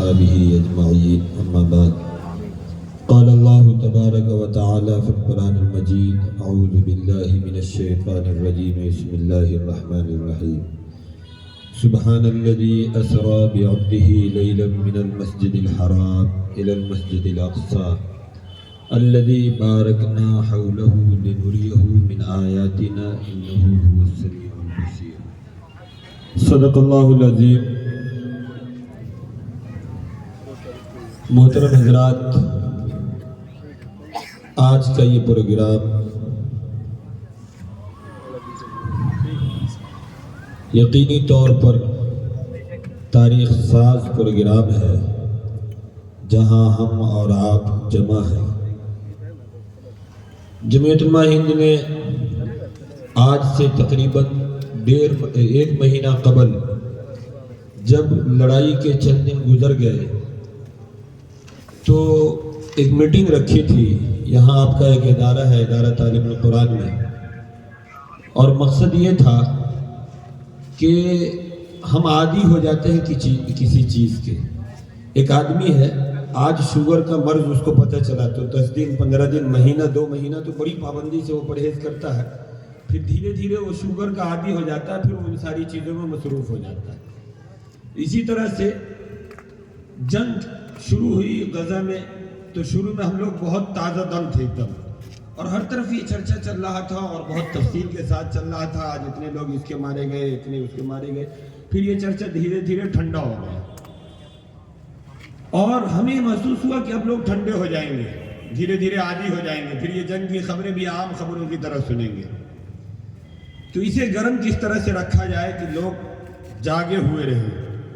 وأصحابه أجمعين أما بعد قال الله تبارك وتعالى في القرآن المجيد أعوذ بالله من الشيطان الرجيم بسم الله الرحمن الرحيم سبحان الذي أسرى بعبده ليلا من المسجد الحرام إلى المسجد الأقصى الذي باركنا حوله لنريه من آياتنا إنه هو السميع البصير صدق اللہ العظیم۔ محترم حضرات، آج کا یہ پروگرام یقینی طور پر تاریخ ساز پروگرام ہے، جہاں ہم اور آپ جمع ہیں۔ جمعیت علماء ہند میں آج سے تقریباً ایک مہینہ قبل جب لڑائی کے چند دن گزر گئے تو ایک میٹنگ رکھی تھی۔ یہاں آپ کا ایک ادارہ ہے، ادارہ تعلیم القرآن میں، اور مقصد یہ تھا کہ ہم عادی ہو جاتے ہیں کسی چیز کے۔ ایک آدمی ہے، آج شوگر کا مرض اس کو پتہ چلا تو 10 دن 15 دن مہینہ 2 مہینہ تو بڑی پابندی سے وہ پرہیز کرتا ہے، پھر دھیرے دھیرے وہ شوگر کا عادی ہو جاتا ہے، پھر وہ ان ساری چیزوں میں مصروف ہو جاتا ہے۔ اسی طرح سے جنگ شروع ہوئی غزہ میں، تو شروع میں ہم لوگ بہت تازہ دم تھے ایک دم، اور ہر طرف یہ چرچا چل رہا تھا اور بہت تفصیل کے ساتھ چل رہا تھا، آج اتنے لوگ اس کے مارے گئے، اتنے اس کے مارے گئے۔ پھر یہ چرچا دھیرے دھیرے ٹھنڈا ہو گیا اور ہمیں محسوس ہوا کہ اب لوگ ٹھنڈے ہو جائیں گے، دھیرے دھیرے عادی ہو جائیں گے، پھر یہ جنگ کی خبریں بھی عام خبروں کی طرح سنیں گے۔ تو اسے گرم کس طرح سے رکھا جائے کہ لوگ جاگے ہوئے رہیں،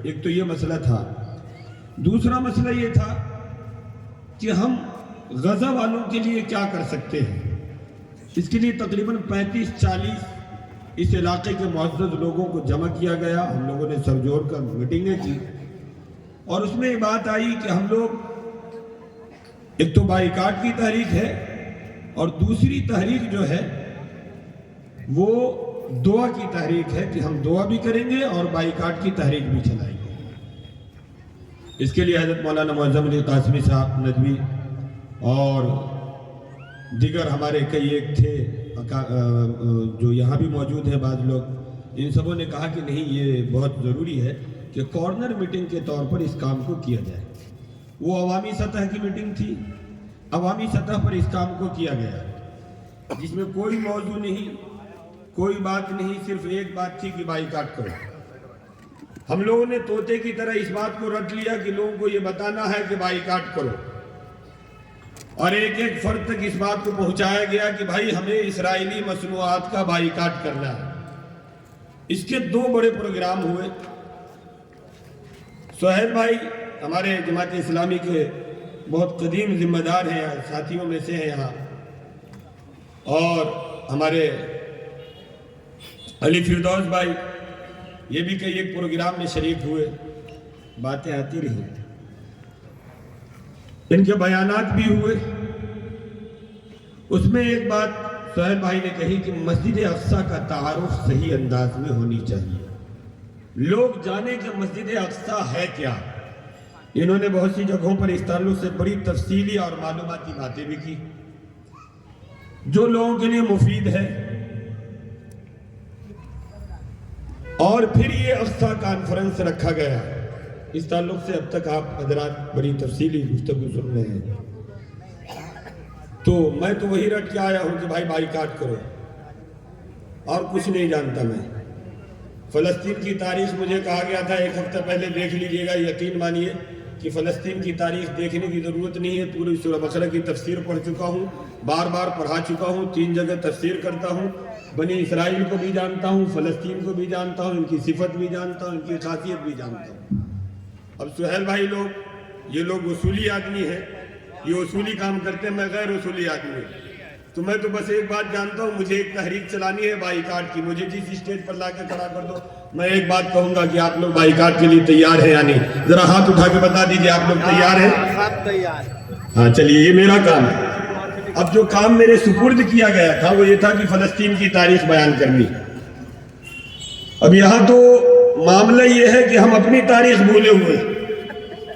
ایک تو یہ مسئلہ تھا۔ دوسرا مسئلہ یہ تھا کہ ہم غزہ والوں کے لیے کیا کر سکتے ہیں۔ اس کے لیے تقریباً 35-40 اس علاقے کے معزز لوگوں کو جمع کیا گیا، ہم لوگوں نے سر جوڑ کر میٹنگیں کی، اور اس میں یہ بات آئی کہ ہم لوگ ایک تو بائیکاٹ کی تحریک ہے، اور دوسری تحریک جو ہے وہ دعا کی تحریک ہے کہ ہم دعا بھی کریں گے اور بائیکاٹ کی تحریک بھی چلائیں گے۔ اس کے لیے حضرت مولانا معظم علی قاسمی صاحب ندوی اور دیگر ہمارے کئی ایک تھے جو یہاں بھی موجود ہیں بعض لوگ، ان سبوں نے کہا کہ نہیں، یہ بہت ضروری ہے کہ کارنر میٹنگ کے طور پر اس کام کو کیا جائے۔ وہ عوامی سطح کی میٹنگ تھی، عوامی سطح پر اس کام کو کیا گیا، جس میں کوئی موضوع نہیں، کوئی بات نہیں، صرف ایک بات تھی کہ بائیکاٹ کرو۔ ہم لوگوں نے طوطے کی طرح اس بات کو رٹ لیا کہ لوگوں کو یہ بتانا ہے کہ بائیکاٹ کرو، اور ایک ایک فرد تک اس بات کو پہنچایا گیا کہ بھائی ہمیں اسرائیلی مصنوعات کا بائیکاٹ کرنا ہے۔ اس کے 2 بڑے پروگرام ہوئے۔ سہیل بھائی ہمارے جماعت اسلامی کے بہت قدیم ذمہ دار ہیں، ساتھیوں میں سے ہیں یہاں، اور ہمارے علی فردوس بھائی، یہ بھی کئی ایک پروگرام میں شریک ہوئے، باتیں آتی رہی، ان کے بیانات بھی ہوئے۔ اس میں ایک بات سہیل بھائی نے کہی کہ مسجد اقصیٰ کا تعارف صحیح انداز میں ہونی چاہیے، لوگ جانے کہ مسجد اقصیٰ ہے کیا۔ انہوں نے بہت سی جگہوں پر اس تعلق سے بڑی تفصیلی اور معلوماتی باتیں بھی کی جو لوگوں کے لیے مفید ہے۔ اور پھر یہ اقصیٰ کانفرنس رکھا گیا، اس تعلق سے اب تک آپ حضرات بڑی تفصیلی گفتگو سن رہے ہیں۔ تو میں تو وہی رٹ کے آیا ہوں کہ بھائی بائیکاٹ کرو، اور کچھ نہیں جانتا میں۔ فلسطین کی تاریخ مجھے کہا گیا تھا 1 ہفتہ پہلے، دیکھ لیجئے گا، یقین مانیے کہ فلسطین کی تاریخ دیکھنے کی ضرورت نہیں ہے۔ پوری سورہ بقرہ کی تفسیر پڑھ چکا ہوں، بار بار پڑھا چکا ہوں، 3 جگہ تفسیر کرتا ہوں، بنی اسرائیل کو بھی جانتا ہوں، فلسطین کو بھی جانتا ہوں، ان کی صفت بھی جانتا ہوں، ان کی خاصیت بھی جانتا ہوں۔ اب سہیل بھائی لوگ، یہ لوگ اصولی آدمی ہیں، یہ اصولی کام کرتے ہیں، میں غیر اصولی آدمی ہوں، تو میں تو بس ایک بات جانتا ہوں، مجھے ایک تحریک چلانی ہے بائیکاٹ کی، مجھے جس اسٹیج پر لا کے کھڑا کر دو، میں ایک بات کہوں گا کہ آپ لوگ بائیکاٹ کے لیے تیار ہیں یا نہیں؟ ذرا ہاتھ اٹھا کے بتا دیجئے آپ لوگ تیار ہیں؟ ہاں چلیے، یہ میرا کام ہے۔ اب جو کام میرے سپرد کیا گیا تھا وہ یہ تھا کہ فلسطین کی تاریخ بیان کرنی۔ اب یہاں تو معاملہ یہ ہے کہ ہم اپنی تاریخ بھولے ہوئے،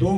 2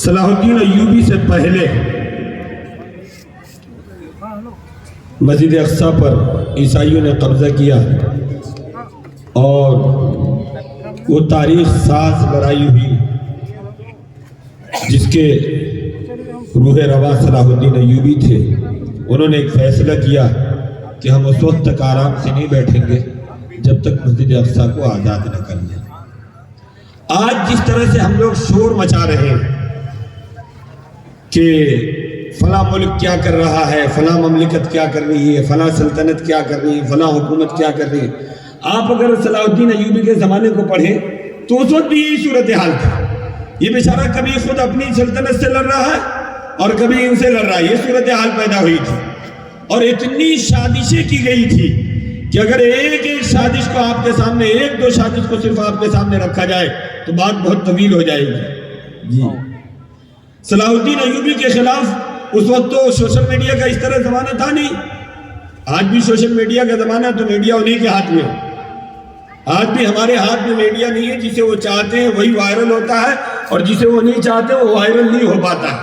صلاح الدین ایوبی سے پہلے مسجد اقصی پر عیسائیوں نے قبضہ کیا اور وہ تاریخ ساز لڑائی ہوئی جس کے روح رواں صلاح الدین ایوبی تھے. انہوں نے ایک فیصلہ کیا کہ ہم اس وقت تک آرام سے نہیں بیٹھیں گے جب تک مسجد اقصی کو آزاد نہ کر لیں. آج جس طرح سے ہم لوگ شور مچا رہے ہیں کہ فلاں ملک کیا کر رہا ہے، فلاں مملکت کیا کر رہی ہے، فلاں سلطنت کیا کر رہی ہے، فلاں حکومت کیا کر رہی ہے، آپ اگر صلاح الدین ایوبی کے زمانے کو پڑھیں تو اس وقت بھی یہی صورتحال تھی. یہ بیچارہ کبھی خود اپنی سلطنت سے لڑ رہا ہے اور کبھی ان سے لڑ رہا ہے. یہ صورتحال پیدا ہوئی تھی اور اتنی سازشیں کی گئی تھی کہ اگر ایک ایک سازش کو آپ کے سامنے، ایک دو سازش کو صرف آپ کے سامنے رکھا جائے تو بات بہت طویل ہو جائے گی. جی صلاح الدین ایوبی کے خلاف اس وقت تو سوشل میڈیا کا اس طرح زمانہ تھا نہیں. آج بھی سوشل میڈیا کا زمانہ تو میڈیا انہی کے ہاتھ میں. آج بھی ہمارے ہاتھ میں میڈیا نہیں ہے. جسے وہ چاہتے ہیں وہی وائرل ہوتا ہے اور جسے وہ نہیں چاہتے وہ وائرل نہیں ہو پاتا.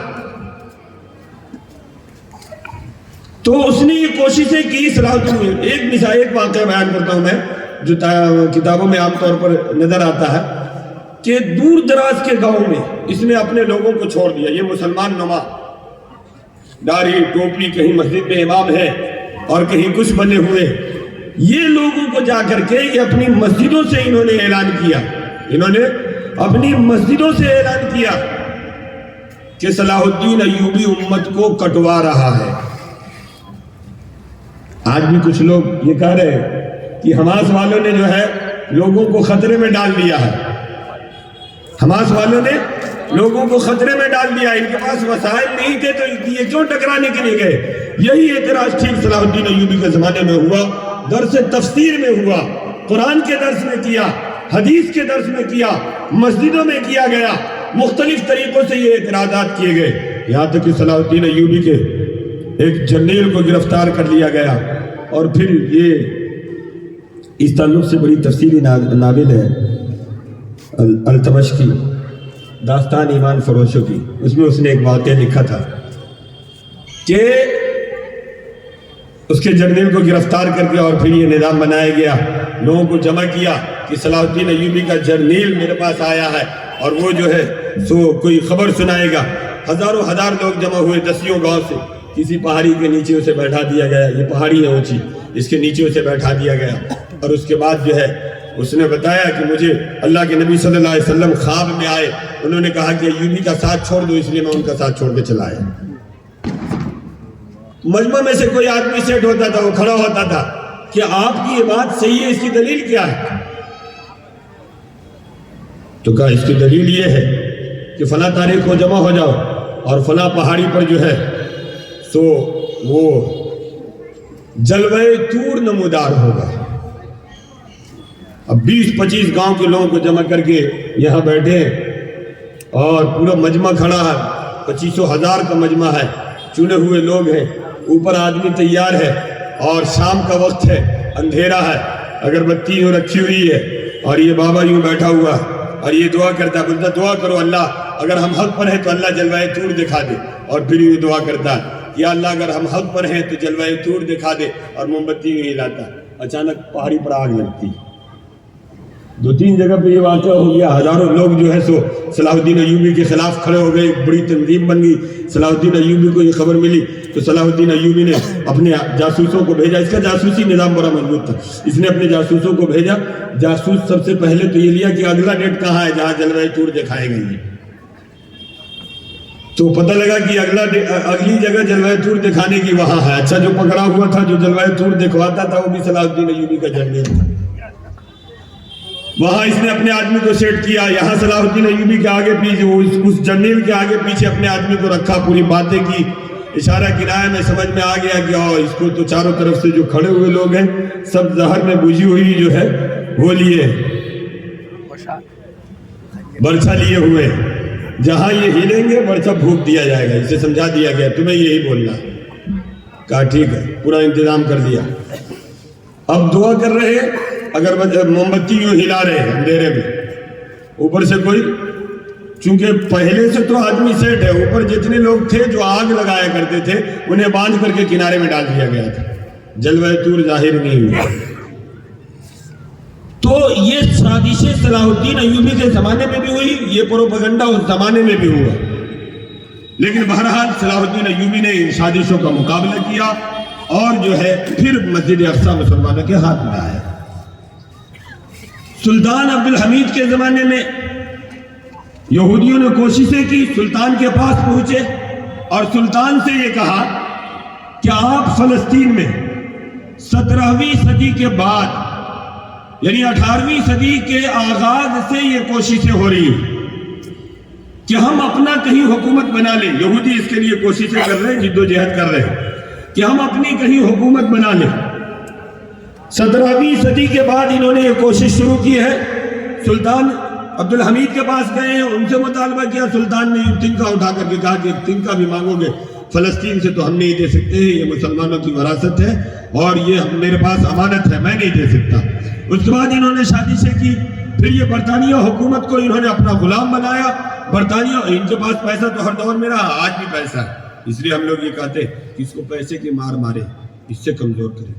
تو اس نے یہ کوششیں کی صلاح الدین. ایک مثال، ایک واقعہ بیان کرتا ہوں میں جو کتابوں میں عام طور پر نظر آتا ہے کہ دور دراز کے گاؤں میں اس نے اپنے لوگوں کو چھوڑ دیا. یہ مسلمان نما داڑھی ٹوپی، کہیں مسجد میں امام ہے اور کہیں کچھ بنے ہوئے. یہ لوگوں کو جا کر کے یہ اپنی مسجدوں سے انہوں نے اعلان کیا، انہوں نے اپنی مسجدوں سے اعلان کیا کہ صلاح الدین ایوبی امت کو کٹوا رہا ہے. آج بھی کچھ لوگ یہ کہہ رہے ہیں کہ حماس والوں نے جو ہے لوگوں کو خطرے میں ڈال دیا ہے. حماس والوں نے لوگوں کو خطرے میں ڈال دیا. ان کے پاس وسائل نہیں تھے تو یہ کیوں ٹکرانے کے لیے گئے؟ یہی اعتراض ٹھیک صلاح الدین ایوبی کے زمانے میں ہوا، درس تفسیر میں ہوا، قرآن کے درس میں کیا، حدیث کے درس میں کیا، مسجدوں میں کیا گیا. مختلف طریقوں سے یہ اعتراضات کیے گئے، یہاں تک کہ صلاح الدین ایوبی کے ایک جرنیل کو گرفتار کر لیا گیا. اور پھر یہ اس تعلق سے بڑی تفصیلی ناول ہے التمش کی، داستان ایمان فروشوں کی. اس میں اس نے ایک واقعہ لکھا تھا کہ اس کے جرنیل کو گرفتار کر کے اور پھر یہ نظام بنایا گیا، لوگوں کو جمع کیا کہ صلاح الدین ایوبی کا جرنیل میرے پاس آیا ہے اور وہ جو ہے سو کوئی خبر سنائے گا. ہزاروں ہزار لوگ جمع ہوئے دسیوں گاؤں سے. کسی پہاڑی کے نیچے اسے بیٹھا دیا گیا، یہ پہاڑی ہے اونچی، اس کے نیچے اسے بیٹھا دیا گیا. اور اس کے بعد جو ہے اس نے بتایا کہ مجھے اللہ کے نبی صلی اللہ علیہ وسلم خواب میں آئے، انہوں نے کہا کہ ایوبی کا ساتھ چھوڑ دو، اس لیے میں ان کا ساتھ چھوڑ کے چلا آیا. مجمع میں سے کوئی آدمی سیٹ ہوتا تھا، وہ کھڑا ہوتا تھا کہ آپ کی یہ بات صحیح ہے، اس کی دلیل کیا ہے؟ تو کہا اس کی دلیل یہ ہے کہ فلاں تاریخ کو جمع ہو جاؤ اور فلاں پہاڑی پر جو ہے سو وہ جلوہ طور نمودار ہوگا. اب 20-25 گاؤں کے لوگوں کو جمع کر کے یہاں بیٹھے اور پورا مجمع کھڑا ہے، 25,000 کا مجمع ہے، چنے ہوئے لوگ ہیں، اوپر آدمی تیار ہے اور شام کا وقت ہے، اندھیرا ہے، اگربتی یوں رکھی ہوئی ہے اور یہ بابا یوں بیٹھا ہوا اور یہ دعا کرتا، بولتا دعا کرو اللہ اگر ہم حق پر ہیں تو اللہ جلوہ طور دکھا دے. اور پھر یہ دعا کرتا ہے یا اللہ اگر ہم حق پر ہیں تو جلوہ طور دکھا دے، اور موم بتی یوں ہلاتا. اچانک پہاڑی پر آگ لگتی. 2-3 جگہ پہ یہ واقعہ ہو گیا. ہزاروں لوگ جو ہے سو صلاح الدین ایوبی کے خلاف کھڑے ہو گئے، بڑی تنظیم بن گئی. صلاح الدین ایوبی کو یہ خبر ملی تو صلاح الدین ایوبی نے اپنے جاسوسوں کو بھیجا. اس کا جاسوسی نظام بڑا مضبوط تھا. اس نے اپنے جاسوسوں کو بھیجا. جاسوس سب سے پہلے تو یہ لیا کہ اگلا ڈیٹ کہاں ہے جہاں جلوہ طور دکھائے گئی ہے. تو پتہ لگا کہ اگلی جگہ جلوہ طور دکھانے کی وہاں ہے. اچھا جو پکڑا ہوا تھا جو جلوہ طور دکھواتا تھا وہ بھی صلاح الدین ایوبی کا جرنیل تھا. وہاں اس نے اپنے آدمی کو سیٹ کیا. یہاں صلاح الدین ایوبی کے آگے پیچھے اس جرنیل کے آگے پیچھے اپنے آدمی کو رکھا. پوری باتیں کی، اشارہ کنایا میں سمجھ میں آ گیا کہ اس کو تو چاروں طرف سے جو کھڑے ہوئے لوگ ہیں سب زہر میں بجھی ہوئی جو ہے وہ لیے برچھا لیے ہوئے. جہاں یہ ہلیں گے برچھا پھونک دیا جائے گا. اسے سمجھا دیا گیا تمہیں یہی بولنا. کہا ٹھیک ہے، پورا انتظام کر دیا. اب دعا کر رہے ہیں، اگر موم بتی یوں ہلا رہے ہیں اندھیرے میں، اوپر سے کوئی چونکہ پہلے سے تو آدمی سیٹ ہے، اوپر جتنے لوگ تھے جو آگ لگایا کرتے تھے انہیں باندھ کر کے کنارے میں ڈال دیا گیا تھا، جلوہ طور ظاہر نہیں ہوا۔ تو یہ سازش صلاح الدین ایوبی کے زمانے میں بھی ہوئی، یہ پروپیگنڈا اس زمانے میں بھی ہوا، لیکن بہرحال صلاح الدین ایوبی نے ان سازشوں کا مقابلہ کیا اور جو ہے پھر مسجد اقصی مسلمانوں کے ہاتھ میں آیا۔ سلطان عبدالحمید کے زمانے میں یہودیوں نے کوششیں کی، سلطان کے پاس پہنچے اور سلطان سے یہ کہا کہ آپ فلسطین میں 17ویں صدی کے بعد یعنی 18ویں صدی کے آغاز سے یہ کوششیں ہو رہی ہیں کہ ہم اپنا کہیں حکومت بنا لیں، یہودی اس کے لیے کوششیں کر رہے ہیں، جد و جہد کر رہے ہیں کہ ہم اپنی کہیں حکومت بنا لیں۔ 17ویں صدی کے بعد انہوں نے یہ کوشش شروع کی ہے۔ سلطان عبدالحمید کے پاس گئے ہیں، ان سے مطالبہ کیا، سلطان نے تنکا اٹھا کر کے کہا کہ تنکا بھی مانگو گے فلسطین سے تو ہم نہیں دے سکتے، یہ مسلمانوں کی وراثت ہے اور یہ میرے پاس امانت ہے، میں نہیں دے سکتا۔ اس کے بعد انہوں نے سازشیں کی، پھر یہ برطانیہ حکومت کو انہوں نے اپنا غلام بنایا۔ برطانیہ، ان کے پاس پیسہ تو ہر دور میں رہا، آج بھی پیسہ ہے، اس لیے ہم لوگ یہ کہتے ہیں کہ اس کو پیسے کی مار مارے، اس سے کمزور کرے۔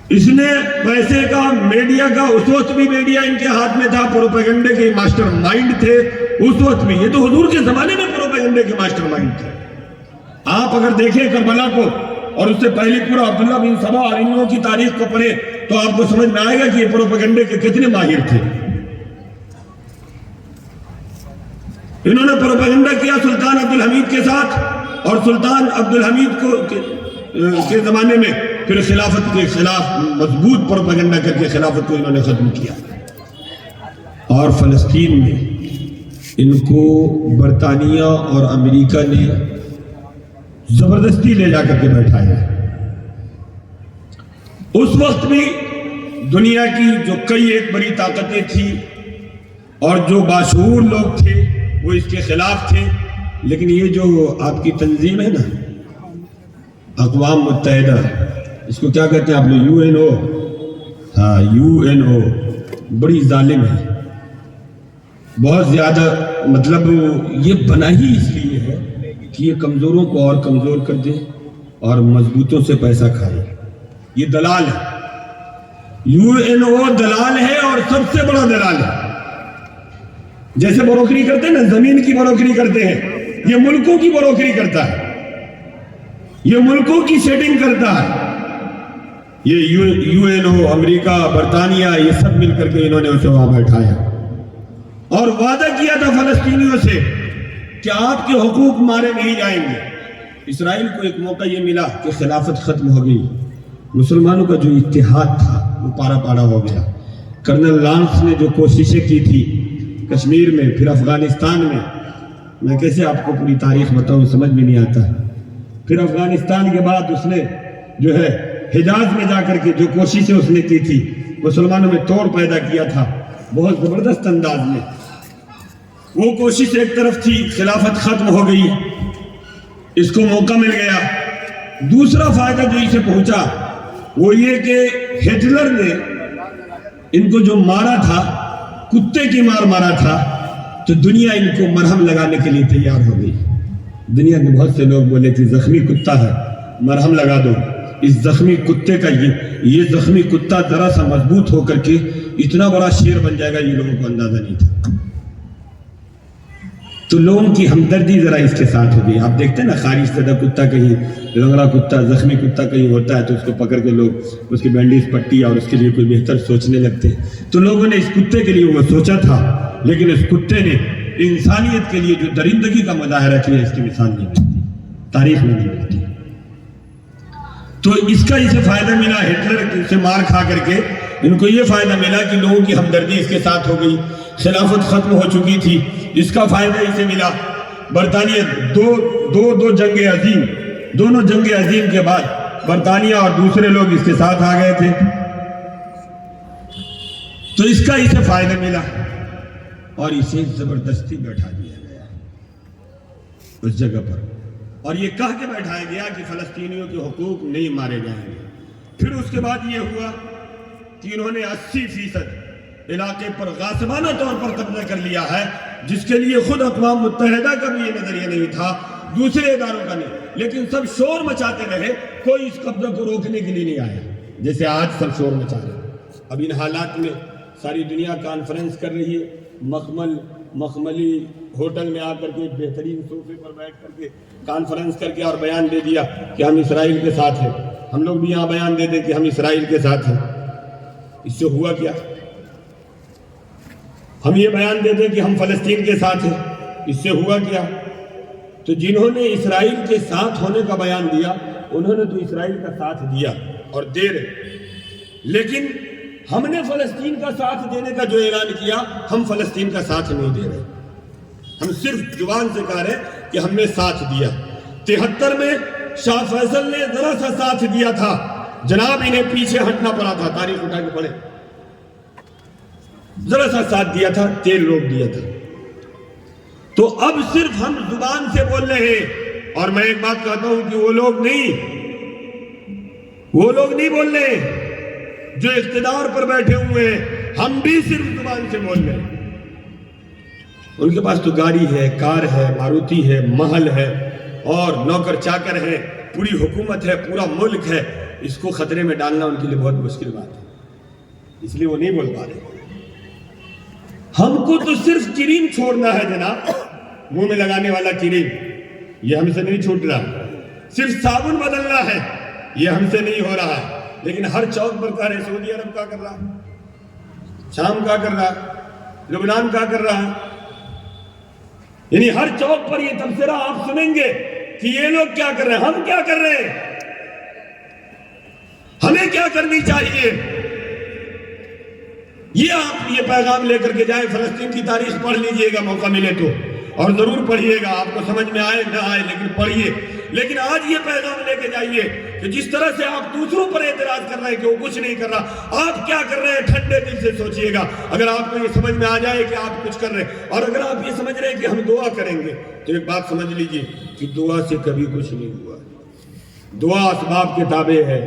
اس نے پیسے کا، میڈیا کا، اس وقت بھی میڈیا ان کے ہاتھ میں تھا، پروپیگنڈے کے ماسٹر مائنڈ تھے اس وقت بھی، یہ تو حضور کے زمانے میں پروپیگنڈے کے ماسٹر مائنڈ تھے۔ آپ اگر دیکھیں کربلا کو اور اس سے پہلے پورا عبداللہ بن سبا اور ان لوگوں کی تاریخ کو پڑھیں تو آپ کو سمجھ میں آئے گا کہ یہ پروپیگنڈے کے کتنے ماہر تھے۔ انہوں نے پروپیگنڈا کیا سلطان عبدالحمید کے ساتھ، اور سلطان عبدالحمید کے زمانے میں پھر خلافت کے خلاف مضبوط پروپیگنڈا کر کے خلافت کو انہوں نے ختم کیا، اور فلسطین میں ان کو برطانیہ اور امریکہ نے زبردستی لے جا کر کے بیٹھایا۔ اس وقت بھی دنیا کی جو کئی ایک بڑی طاقتیں تھیں اور جو باشعور لوگ تھے وہ اس کے خلاف تھے، لیکن یہ جو آپ کی تنظیم ہے نا، اقوام متحدہ، اس کو کیا کہتے ہیں آپ لوگ، UNO، ہاں UNO، بڑی ظالم ہے، بہت زیادہ، مطلب یہ بنا ہی اس لیے ہے کہ یہ کمزوروں کو اور کمزور کر دے اور مضبوطوں سے پیسہ کھائے۔ یہ دلال ہے، UNO دلال ہے اور سب سے بڑا دلال ہے۔ جیسے بروکری کرتے ہیں نا، زمین کی بروکری کرتے ہیں، یہ ملکوں کی بروکری کرتا ہے، یہ ملکوں کی سیٹنگ کرتا ہے۔ یہ UNO، امریکہ، برطانیہ، یہ سب مل کر کے انہوں نے اسے وہاں بیٹھایا اور وعدہ کیا تھا فلسطینیوں سے کہ آپ کے حقوق مارے نہیں جائیں گے۔ اسرائیل کو ایک موقع یہ ملا کہ خلافت ختم ہو گئی، مسلمانوں کا جو اتحاد تھا وہ پارا پارا ہو گیا۔ کرنل لانس نے جو کوششیں کی تھی کشمیر میں، پھر افغانستان میں کیسے آپ کو پوری تاریخ بتاؤں، سمجھ بھی نہیں آتا ہے۔ پھر افغانستان کے بعد اس نے جو ہے حجاز میں جا کر کے جو کوششیں اس نے کی تھی، مسلمانوں میں توڑ پیدا کیا تھا بہت زبردست انداز میں۔ وہ کوشش ایک طرف تھی، خلافت ختم ہو گئی، اس کو موقع مل گیا۔ دوسرا فائدہ جو اسے پہنچا وہ یہ کہ ہٹلر نے ان کو جو مارا تھا، کتے کی مار مارا تھا، تو دنیا ان کو مرہم لگانے کے لیے تیار ہو گئی۔ دنیا کے بہت سے لوگ بولے تھے زخمی کتا ہے، مرہم لگا دو۔ اس زخمی کتے کا یہ زخمی کتا ذرا سا مضبوط ہو کر کے اتنا بڑا شیر بن جائے گا، یہ لوگوں کو اندازہ نہیں تھا۔ تو لوگوں کی ہمدردی ذرا اس کے ساتھ ہو گئی۔ آپ دیکھتے ہیں نا، خارش زدہ کتا کہیں، لنگڑا کتا، زخمی کتا کہیں ہوتا ہے تو اس کو پکڑ کے لوگ اس کی بینڈیج پٹی اور اس کے لیے کوئی بہتر سوچنے لگتے ہیں۔ تو لوگوں نے اس کتے کے لیے وہ سوچا تھا، لیکن اس کتے نے انسانیت کے لیے جو درندگی کا مظاہرہ کیا، اس کی مثال نہیں ملتی، تاریخ میں نہیں ملتی۔ تو اس کا اسے فائدہ ملا، ہٹلر سے مار کھا کر کے ان کو یہ فائدہ ملا کہ لوگوں کی ہمدردی اس کے ساتھ ہو گئی، خلافت ختم ہو چکی تھی، اس کا فائدہ اسے ملا۔ برطانیہ دو جنگ عظیم، دونوں جنگ عظیم کے بعد برطانیہ اور دوسرے لوگ اس کے ساتھ آ گئے تھے، تو اس کا اسے فائدہ ملا اور اسے زبردستی بیٹھا دیا گیا اس جگہ پر، اور یہ کہہ کے بیٹھایا گیا کہ فلسطینیوں کے حقوق نہیں مارے جائیں گے۔ پھر اس کے بعد یہ ہوا کہ انہوں نے 80% علاقے پر غاصبانہ طور پر قبضہ کر لیا ہے، جس کے لیے خود اقوام متحدہ کا بھی یہ نظریہ نہیں تھا، دوسرے اداروں کا نہیں، لیکن سب شور مچاتے رہے، کوئی اس قبضہ کو روکنے کے لیے نہیں آیا، جیسے آج سب شور مچا رہے ہیں۔ اب ان حالات میں ساری دنیا کانفرنس کر رہی ہے، مخملی ہوٹل میں آ کر کے بہترین صوفے پر بیٹھ کر کے کانفرنس کر کے اور بیان دے دیا کہ ہم اسرائیل کے ساتھ ہیں۔ ہم لوگ بھی یہاں بیان دے دیں کہ ہم اسرائیل کے ساتھ ہیں۔ اس سے ہوا کیا؟ ہم یہ بیان دے دیں کہ ہم فلسطین کے ساتھ ہیں، اس سے ہوا کیا؟ تو جنہوں نے اسرائیل کے ساتھ ہونے کا بیان دیا، انہوں نے تو اسرائیل کا ساتھ دیا اور دے رہے، لیکن ہم نے فلسطین کا ساتھ دینے کا جو اعلان کیا، ہم فلسطین کا ساتھ نہیں دے رہے۔ ہم صرف زبان سے کہہ رہے کہ ہم نے ساتھ دیا۔ 73 میں شاہ فیصل نے ذرا سا ساتھ دیا تھا، جناب انہیں پیچھے ہٹنا پڑا تھا، تاریخ اٹھا کے پڑھے، ذرا سا ساتھ دیا تھا، تیل روک دیا تھا۔ تو اب صرف ہم زبان سے بول رہے ہیں، اور میں ایک بات کہتا ہوں کہ وہ لوگ نہیں بول رہے جو اقتدار پر بیٹھے ہوئے ہیں، ہم بھی صرف زبان سے بول رہے ہیں۔ ان کے پاس تو گاڑی ہے، کار ہے، ماروتی ہے، محل ہے اور نوکر چاکر ہے، پوری حکومت ہے، پورا ملک ہے، اس کو خطرے میں ڈالنا ان کے لیے بہت مشکل بات ہے، اس لیے وہ نہیں بول پا رہے۔ ہم کو تو صرف کریم چھوڑنا ہے جناب، منہ میں لگانے والا کریم، یہ ہم سے نہیں چھوٹ رہا، صرف صابن بدلنا ہے، یہ ہم سے نہیں ہو رہا ہے، لیکن ہر چوک پر کہہ رہے سعودی عرب کیا کر رہا ہے، شام کیا کر رہا ہے، لبنان کیا کر رہا ہے، یعنی ہر چوک پر یہ تبصرہ آپ سنیں گے کہ یہ لوگ کیا کر رہے ہیں، ہم کیا کر رہے ہیں، ہمیں کیا کرنی چاہیے۔ یہ آپ یہ پیغام لے کر کے جائیں، فلسطین کی تاریخ پڑھ لیجئے گا موقع ملے تو، اور ضرور پڑھیے گا، آپ کو سمجھ میں آئے نہ آئے لیکن پڑھیے۔ لیکن آج یہ پیغام لے کے جائیے کہ جس طرح سے آپ دوسروں پر اعتراض کر رہے ہیں کہ وہ کچھ نہیں کر رہا، آپ کیا کر رہے ہیں، ٹھنڈے دل سے سوچئے گا۔ اگر آپ کو یہ سمجھ میں آ جائے کہ آپ کچھ کر رہے ہیں، اور اگر آپ یہ سمجھ رہے ہیں کہ ہم دعا کریں گے، تو ایک بات سمجھ لیجئے کہ دعا سے کبھی کچھ نہیں ہوا۔ دعا اسباب کے تابع ہے،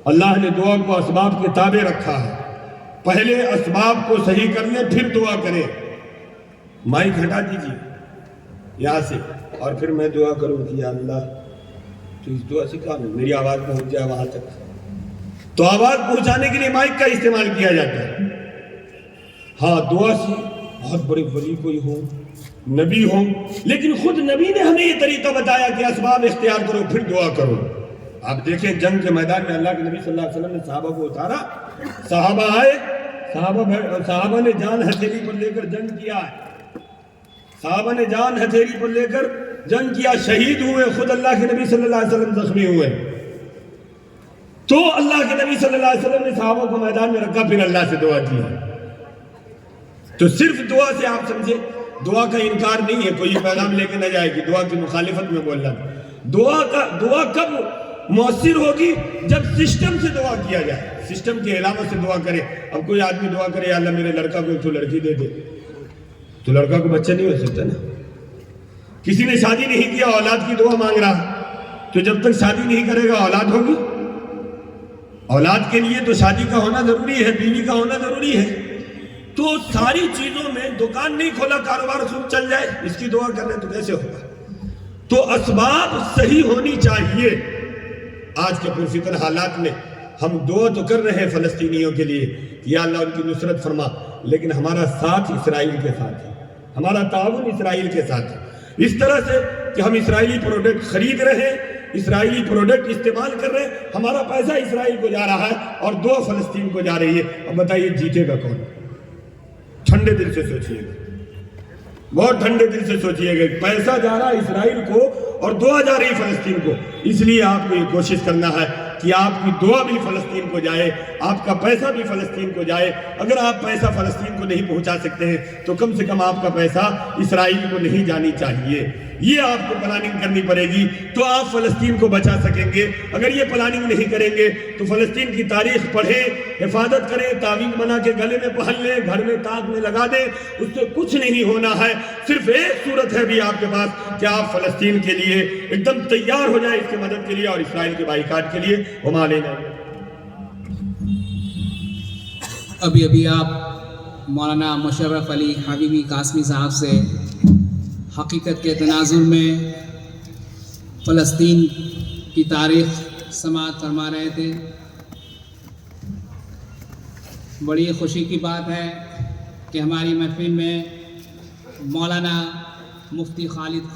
اللہ نے دعا کو اسباب کے تابع رکھا ہے۔ پہلے اسباب کو صحیح کر لیں، پھر دعا کریں۔ مائک ہٹا دیجئے یہاں سے، اور پھر میں دعا کروں کہ یا اللہ تو اس دعا سے کہا میری آواز پہنچ جائے وہاں تک۔ تو آواز پہنچانے کے لیے مائک کا استعمال کیا جاتا ہے۔ ہاں، دعا سے بہت بڑے ولی کوئی ہو، نبی ہو، لیکن خود نبی نے ہمیں یہ طریقہ بتایا کہ اسباب اختیار کرو پھر دعا کرو۔ آپ دیکھیں جنگ کے میدان میں اللہ کے نبی صلی اللہ علیہ وسلم نے صحابہ کو اتارا، صحابہ آئے، صحابہ نے جان ہتھیلی پر لے کر جنگ کیا ہے، صحابہ نے جان ہتھیلی پر لے کر جنگ کیا، شہید ہوئے، خود اللہ کے نبی صلی اللہ علیہ وسلم زخمی ہوئے۔ تو اللہ کے نبی صلی اللہ علیہ وسلم نے صحابہ کو میدان میں رکھا، پھر اللہ سے دعا کی۔ تو صرف دعا سے آپ سمجھے دعا کا انکار نہیں ہے، کوئی پیغام لے کے نہ جائے کہ دعا کی مخالفت میں بول رہا۔ دعا کب مؤثر ہوگی؟ جب سسٹم سے دعا کیا جائے، سسٹم کے علاوہ سے دعا کرے۔ اب کوئی آدمی دعا کرے یا اللہ میرے لڑکا کو ایک تو لڑکی دے دے، تو لڑکا کو بچہ نہیں ہو سکتا نا۔ کسی نے شادی نہیں کیا، اولاد کی دعا مانگ رہا، تو جب تک شادی نہیں کرے گا اولاد ہوگی؟ اولاد کے لیے تو شادی کا ہونا ضروری ہے، بیوی کا ہونا ضروری ہے۔ تو ساری چیزوں میں دکان نہیں کھولا کاروبار خوب چل جائے، اس کی دعا کرنے تو کیسے ہوگا؟ تو اسباب صحیح ہونی چاہیے۔ آج کے پرفتن حالات میں ہم دعا تو کر رہے ہیں فلسطینیوں کے لیے، یا اللہ ان کی نصرت فرما، لیکن ہمارا ساتھ اسرائیل کے ساتھ ہے، ہمارا تعاون اسرائیل کے ساتھ ہے۔ اس طرح سے کہ ہم اسرائیلی پروڈکٹ خرید رہے ہیں، اسرائیلی پروڈکٹ استعمال کر رہے ہیں، ہمارا پیسہ اسرائیل کو جا رہا ہے اور دعا فلسطین کو جا رہی ہے۔ اب بتائیے جیتے گا کون؟ ٹھنڈے دل سے سوچئے گا، بہت ٹھنڈے دل سے سوچئے گا۔ پیسہ جا رہا اسرائیل کو اور دعا جا رہی فلسطین کو، اس لیے آپ کو یہ کوشش کرنا ہے کہ آپ کی دعا بھی فلسطین کو جائے، آپ کا پیسہ بھی فلسطین کو جائے۔ اگر آپ پیسہ فلسطین کو نہیں پہنچا سکتے ہیں تو کم سے کم آپ کا پیسہ اسرائیل کو نہیں جانی چاہیے۔ یہ آپ کو پلاننگ کرنی پڑے گی تو آپ فلسطین کو بچا سکیں گے۔ اگر یہ پلاننگ نہیں کریں گے تو فلسطین کی تاریخ پڑھیں، حفاظت کریں، تعویذ بنا کے گلے میں پہن لیں، گھر میں تاج میں لگا دیں، اس سے کچھ نہیں ہونا ہے۔ صرف ایک صورت ہے بھی آپ کے پاس کہ آپ فلسطین کے لیے ایک دم تیار ہو جائیں، اس کی مدد کے لیے اور اسرائیل کے بائیکاٹ کے لیے۔ وما علینا۔ ابھی آپ مولانا مشرف علی حبیبی قاسمی صاحب سے حقیقت کے تناظر میں فلسطین کی تاریخ سماعت فرما رہے تھے۔ بڑی خوشی کی بات ہے کہ ہماری محفل میں مولانا مفتی خالد